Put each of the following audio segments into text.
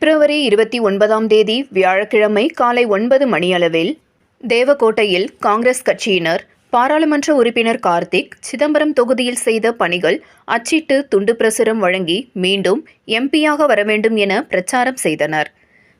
பிப்ரவரி 29ஆம் தேதி வியாழக்கிழமை காலை 9 மணியளவில் தேவகோட்டையில் காங்கிரஸ் கட்சியினர் பாராளுமன்ற உறுப்பினர் கார்த்திக் சிதம்பரம் தொகுதியில் செய்த பணிகள் அச்சிட்டு துண்டு பிரசுரம் வழங்கி மீண்டும் எம்பியாக வர வேண்டும் என பிரச்சாரம் செய்தனர்.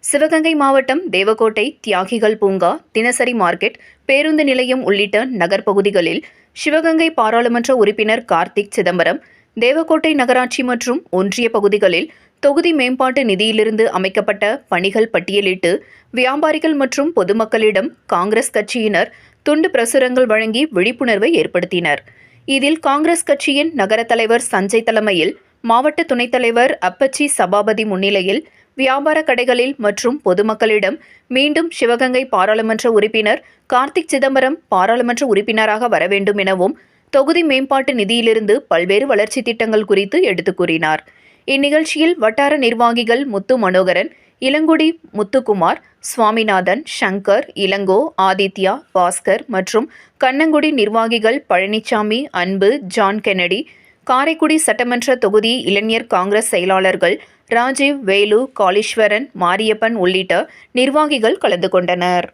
சிவகங்கை மாவட்டம் தேவகோட்டை தியாகிகள் பூங்கா, தினசரி மார்க்கெட், பேருந்து நிலையம் உள்ளிட்ட நகர்ப்பகுதிகளில் சிவகங்கை பாராளுமன்ற உறுப்பினர் கார்த்திக் சிதம்பரம் தேவகோட்டை நகராட்சி மற்றும் ஒன்றிய பகுதிகளில் தொகுதி மேம்பாட்டு நிதியிலிருந்து அமைக்கப்பட்ட பணிகள் பட்டியலிட்டு வியாபாரிகள் மற்றும் பொதுமக்களிடம் காங்கிரஸ் கட்சியினர் துண்டு பிரசுரங்கள் வழங்கி விழிப்புணர்வை ஏற்படுத்தினர். இதில் காங்கிரஸ் கட்சியின் நகர தலைவர் சஞ்சய் தலைமையில், மாவட்ட துணைத் தலைவர் அப்பச்சி சபாபதி முன்னிலையில் வியாபார கடைகளில் மற்றும் பொதுமக்களிடம் மீண்டும் சிவகங்கை பாராளுமன்ற உறுப்பினர் கார்த்திக் சிதம்பரம் பாராளுமன்ற உறுப்பினராக வர வேண்டும் எனவும் தொகுதி மேம்பாட்டு நிதியிலிருந்து பல்வேறு வளர்ச்சி திட்டங்கள் குறித்து எடுத்துக் கூறினார். இந்நிகழ்ச்சியில் வட்டார நிர்வாகிகள் முத்து மனோகரன், இளங்குடி முத்துக்குமார், சுவாமிநாதன், சங்கர், இளங்கோ, ஆதித்யா, பாஸ்கர் மற்றும் கண்ணங்குடி நிர்வாகிகள் பழனிசாமி, அன்பு, ஜான் கென்னடி, காரைக்குடி சட்டமன்ற தொகுதி இளைஞர் காங்கிரஸ் செயலாளர்கள் ராஜீவ், வேலு, காளீஸ்வரன், மாரியப்பன் உள்ளிட்ட நிர்வாகிகள் கலந்து கொண்டனர்.